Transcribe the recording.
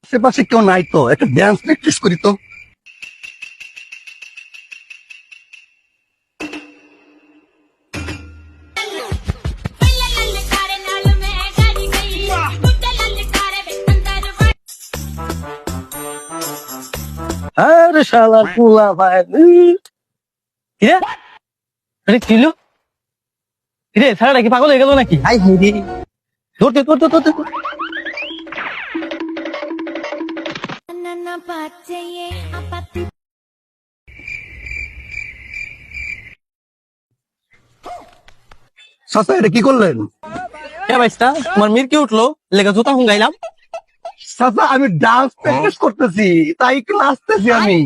আশেপাশে কেউ নাই তো, একটা ড্যান্স প্র্যাকটিস করি তো। আরে শালা কুলা ভাই, কিরে আরে কি হলো? কিরে ছাড়া কি পাগল হয়ে গেল নাকি? হাই হাই রে, ধরতে ধরতে ধরতে চাচা এটা কি করলেন? কে ভাইস্তা তোমার মির কি উঠলো লেগে জুতা হুঙ্গাইলাম। চাচা আমি ডান্স প্র্যাকটিস করতেছি, তাই একটু নাচতেছি আমি।